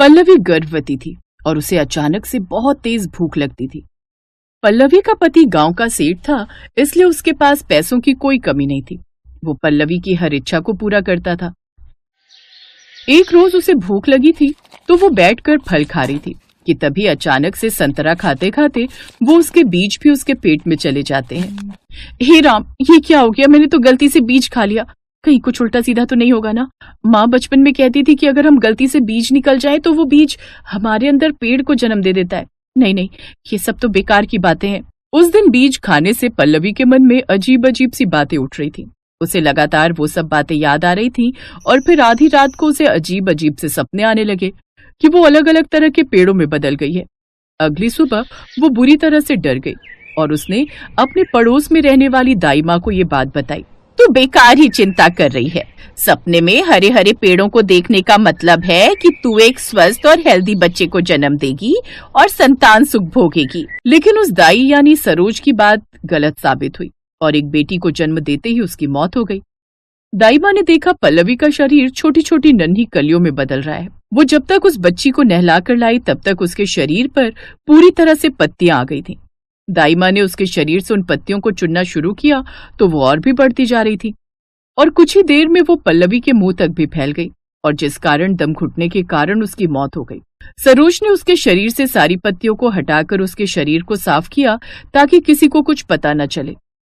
पल्लवी गर्भवती थी और उसे अचानक से बहुत तेज भूख लगती थी। पल्लवी का पति गांव का सेठ था, इसलिए उसके पास पैसों की कोई कमी नहीं थी। वो पल्लवी की हर इच्छा को पूरा करता था। एक रोज उसे भूख लगी थी तो वो बैठकर फल खा रही थी कि तभी अचानक से संतरा खाते खाते वो उसके बीज भी उसके पेट में चले जाते हैं। हे राम, ये क्या हो गया? मैंने तो गलती से बीज खा लिया। कहीं कुछ उल्टा सीधा तो नहीं होगा ना? माँ बचपन में कहती थी कि अगर हम गलती से बीज निकल जाए तो वो बीज हमारे अंदर पेड़ को जन्म दे देता है। नहीं नहीं, ये सब तो बेकार की बातें हैं। उस दिन बीज खाने से पल्लवी के मन में अजीब अजीब सी बातें उठ रही थी। उसे लगातार वो सब बातें याद आ रही थी और फिर आधी रात को उसे अजीब अजीब से सपने आने लगे कि वो अलग अलग तरह के पेड़ों में बदल गई है। अगली सुबह वो बुरी तरह से डर गई और उसने अपने पड़ोस में रहने वाली दाई माँ को ये बात बताई। तू बेकार ही चिंता कर रही है। सपने में हरे हरे पेड़ों को देखने का मतलब है कि तू एक स्वस्थ और हेल्दी बच्चे को जन्म देगी और संतान सुख भोगेगी। लेकिन उस दाई यानी सरोज की बात गलत साबित हुई और एक बेटी को जन्म देते ही उसकी मौत हो गई। दाई माँ ने देखा पल्लवी का शरीर छोटी छोटी नन्ही कलियों में बदल रहा है। वो जब तक उस बच्ची को नहला कर लाई तब तक उसके शरीर पर पूरी तरह से पत्तियां आ गई थीं। दाई माँ ने उसके शरीर से उन पत्तियों को चुनना शुरू किया तो वो और भी बढ़ती जा रही थी और कुछ ही देर में वो पल्लवी के मुंह तक भी फैल गई और जिस कारण दम घुटने के कारण उसकी मौत हो गई। सरोज ने उसके शरीर से सारी पत्तियों को हटाकर उसके शरीर को साफ किया ताकि किसी को कुछ पता न चले।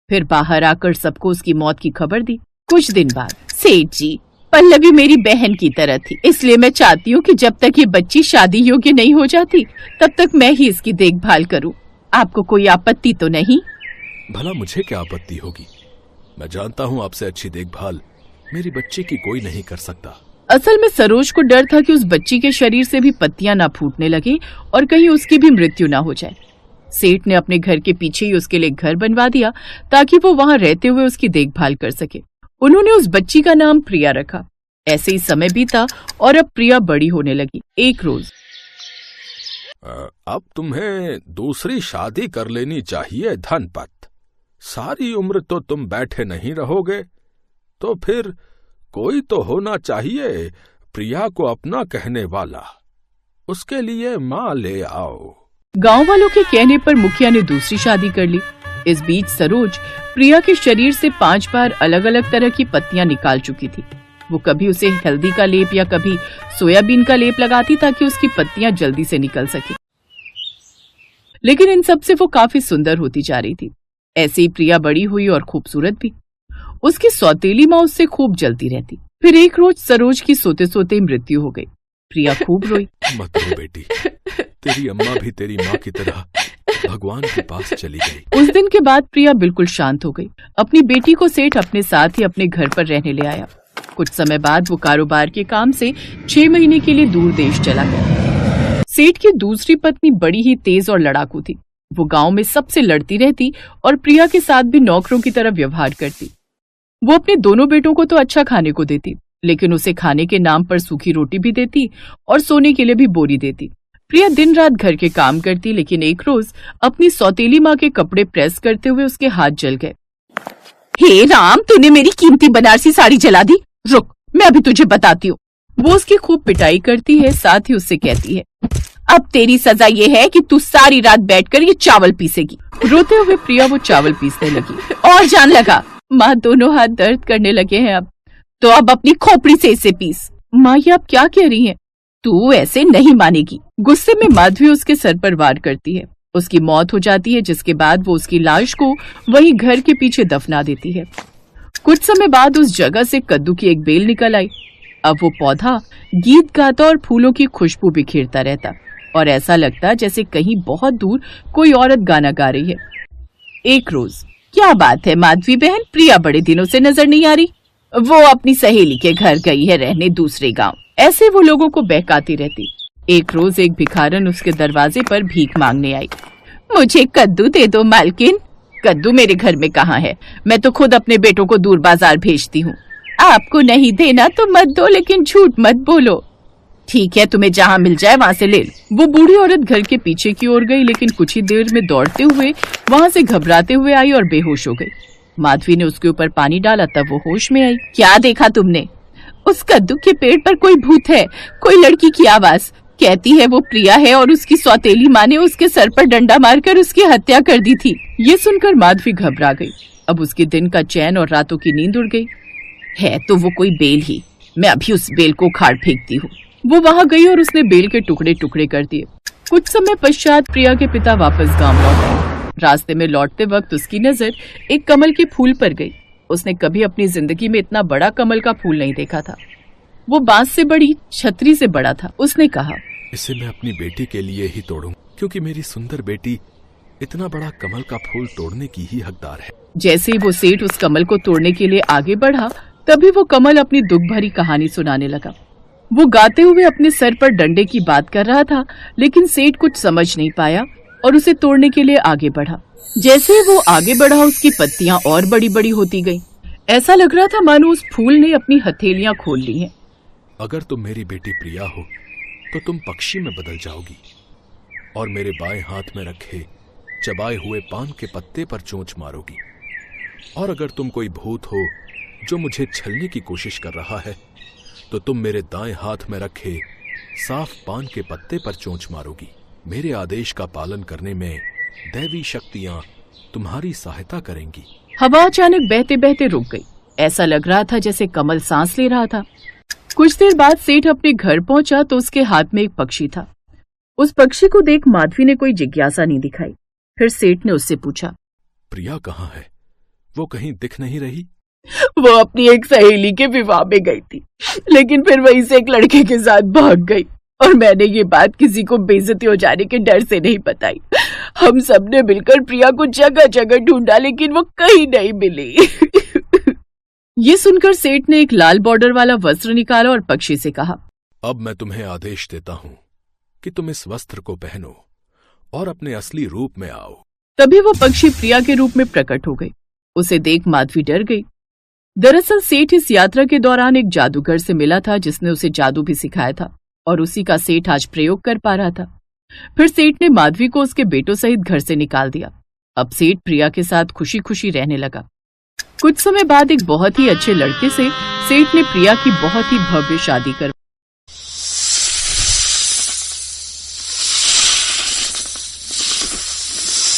फिर बाहर आकर सबको उसकी मौत की खबर दी। कुछ दिन बाद, सेठ जी, पल्लवी मेरी बहन की तरह थी, इसलिए मैं चाहती हूँ कि जब तक ये बच्ची शादी योग्य नहीं हो जाती तब तक मैं ही इसकी देखभाल करूँ। आपको कोई आपत्ति तो नहीं? भला मुझे क्या आपत्ति होगी? मैं जानता हूँ आपसे अच्छी देखभाल मेरी बच्ची की कोई नहीं कर सकता। असल में सरोज को डर था कि उस बच्ची के शरीर से भी पत्तियां ना फूटने लगे और कहीं उसकी भी मृत्यु ना हो जाए। सेठ ने अपने घर के पीछे ही उसके लिए घर बनवा दिया ताकि वो वहां रहते हुए उसकी देखभाल कर सके। उन्होंने उस बच्ची का नाम प्रिया रखा। ऐसे ही समय बीता और अब प्रिया बड़ी होने लगी। एक रोज, अब तुम्हें दूसरी शादी कर लेनी चाहिए धनपत। सारी उम्र तो तुम बैठे नहीं रहोगे, तो फिर कोई तो होना चाहिए प्रिया को अपना कहने वाला। उसके लिए माँ ले आओ। गांव वालों के कहने पर मुखिया ने दूसरी शादी कर ली। इस बीच सरोज प्रिया के शरीर से 5 बार अलग अलग तरह की पत्तियां निकाल चुकी थी। वो कभी उसे हल्दी का लेप या कभी सोयाबीन का लेप लगाती ताकि उसकी पत्तियां जल्दी से निकल सके। लेकिन इन सब से वो काफी सुंदर होती जा रही थी। ऐसे ही प्रिया बड़ी हुई और खूबसूरत भी। उसकी सौतेली माँ उससे खूब जलती रहती। फिर एक रोज सरोज की सोते सोते मृत्यु हो गई। प्रिया खूब रोई। मत रो बेटी, तेरी अम्मा भी तेरी माँ की तरह भगवान के पास चली गई। उस दिन के बाद प्रिया बिल्कुल शांत हो गई। अपनी बेटी को सेठ अपने साथ ही अपने घर पर रहने ले आया। कुछ समय बाद वो कारोबार के काम से 6 महीने के लिए दूर देश चला गया। सेठ की दूसरी पत्नी बड़ी ही तेज और लड़ाकू थी। वो गांव में सबसे लड़ती रहती और प्रिया के साथ भी नौकरों की तरह व्यवहार करती। वो अपने दोनों बेटों को तो अच्छा खाने को देती, लेकिन उसे खाने के नाम पर सूखी रोटी भी देती और सोने के लिए भी बोरी देती। प्रिया दिन रात घर के काम करती, लेकिन एक रोज अपनी सौतेली माँ के कपड़े प्रेस करते हुए उसके हाथ जल गए। हे राम, तूने मेरी कीमती बनारसी साड़ी जला दी। रुक, मैं अभी तुझे बताती हूँ। वो उसकी खूब पिटाई करती है, साथ ही उससे कहती है, अब तेरी सजा ये है कि तू सारी रात बैठकर ये चावल पीसेगी। रोते हुए प्रिया वो चावल पीसने लगी और जान लगा। माँ, दोनों हाथ दर्द करने लगे हैं अब, तो अब अपनी खोपड़ी से इसे पीस। माँ, ये आप क्या कह रही हैं? तू ऐसे नहीं मानेगी। गुस्से में माधवी उसके सर पर वार करती है। उसकी मौत हो जाती है, जिसके बाद वो उसकी लाश को वही घर के पीछे दफना देती है। कुछ समय बाद उस जगह से कद्दू की एक बेल निकल आई। अब वो पौधा गीत गाता और फूलों की खुशबू बिखेरता रहता और ऐसा लगता जैसे कहीं बहुत दूर कोई औरत गाना गा रही है। एक रोज, क्या बात है माधवी बहन, प्रिया बड़े दिनों से नजर नहीं आ रही। वो अपनी सहेली के घर गई है रहने दूसरे गांव। ऐसे वो लोगों को बहकाती रहती। एक रोज एक भिखारन उसके दरवाजे पर भीख मांगने आई। मुझे कद्दू दे दो मालकिन। कद्दू मेरे घर में कहाँ है? मैं तो खुद अपने बेटों को दूर बाजार भेजती हूँ। आपको नहीं देना तो मत दो, लेकिन झूठ मत बोलो। ठीक है, तुम्हें जहाँ मिल जाए वहाँ से ले लो। वो बूढ़ी औरत घर के पीछे की ओर गई, लेकिन कुछ ही देर में दौड़ते हुए वहाँ से घबराते हुए आई और बेहोश हो गई। माधवी ने उसके ऊपर पानी डाला, तब वो होश में आई। क्या देखा तुमने? उस कद्दू के पेड़ पर कोई भूत है, कोई लड़की की आवाज। कहती है वो प्रिया है और उसकी सौतेली माँ ने उसके सर पर डंडा मारकर उसकी हत्या कर दी थी। ये सुनकर माधवी घबरा गई। अब उसके दिन का चैन और रातों की नींद उड़ गई। है तो वो कोई बेल ही, मैं अभी उस बेल को उखाड़ फेंकती हूँ। वो वहां गई और उसने बेल के टुकड़े टुकड़े कर दिए। कुछ समय पश्चात प्रिया के पिता वापस गांव लौट आए। रास्ते में लौटते वक्त उसकी नजर एक कमल के फूल पर गई। उसने कभी अपनी जिंदगी में इतना बड़ा कमल का फूल नहीं देखा था। वो बांस से बड़ी छतरी से बड़ा था। उसने कहा, इसे मैं अपनी बेटी के लिए ही तोड़ूं, क्योंकि मेरी सुंदर बेटी इतना बड़ा कमल का फूल तोड़ने की ही हकदार है। जैसे ही वो सेठ उस कमल को तोड़ने के लिए आगे बढ़ा, तभी वो कमल अपनी दुख भरी कहानी सुनाने लगा। वो गाते हुए अपने सर पर डंडे की बात कर रहा था, लेकिन सेठ कुछ समझ नहीं पाया और उसे तोड़ने के लिए आगे बढ़ा। जैसे ही वो आगे बढ़ा, उसकी पत्तियां और बड़ी बड़ी होती गईं। ऐसा लग रहा था मानो उस फूल ने अपनी हथेलियां खोल ली हैं। अगर तुम मेरी बेटी प्रिया हो तो तुम पक्षी में बदल जाओगी और मेरे बाएं हाथ में रखे चबाए हुए पान के पत्ते पर चोंच मारोगी। और अगर तुम कोई भूत हो जो मुझे छलने की कोशिश कर रहा है तो तुम मेरे दाएं हाथ में रखे साफ पान के पत्ते पर चोंच मारोगी। मेरे आदेश का पालन करने में दैवी शक्तियां तुम्हारी सहायता करेंगी। हवा अचानक बहते बहते रुक गई। ऐसा लग रहा था जैसे कमल सांस ले रहा था। कुछ देर बाद सेठ अपने घर पहुंचा तो उसके हाथ में एक पक्षी था। उस पक्षी को देख माधवी ने कोई जिज्ञासा नहीं दिखाई। फिर सेठ ने उससे पूछा, प्रिया कहाँ है? वो कहीं दिख नहीं रही। वो अपनी एक सहेली के विवाह में गई थी, लेकिन फिर वहीं से एक लड़के के साथ भाग गई और मैंने ये बात किसी को बेइज्जती हो जाने के डर से नहीं बताई। हम सब ने मिलकर प्रिया को जगह जगह ढूंढा, लेकिन वो कहीं नहीं मिली। ये सुनकर सेठ ने एक लाल बॉर्डर वाला वस्त्र निकाला और पक्षी से कहा, अब मैं तुम्हें आदेश देता हूं कि तुम इस वस्त्र को पहनो और अपने असली रूप में आओ। तभी वो पक्षी प्रिया के रूप में प्रकट हो गई। उसे देख माधवी डर गई। दरअसल सेठ इस यात्रा के दौरान एक जादूगर से मिला था जिसने उसे जादू भी सिखाया था और उसी का सेठ आज प्रयोग कर पा रहा था। फिर सेठ ने माधवी को उसके बेटों सहित घर से निकाल दिया। अब सेठ प्रिया के साथ खुशी खुशी रहने लगा। कुछ समय बाद एक बहुत ही अच्छे लड़के से सेठ ने प्रिया की बहुत ही भव्य शादी कर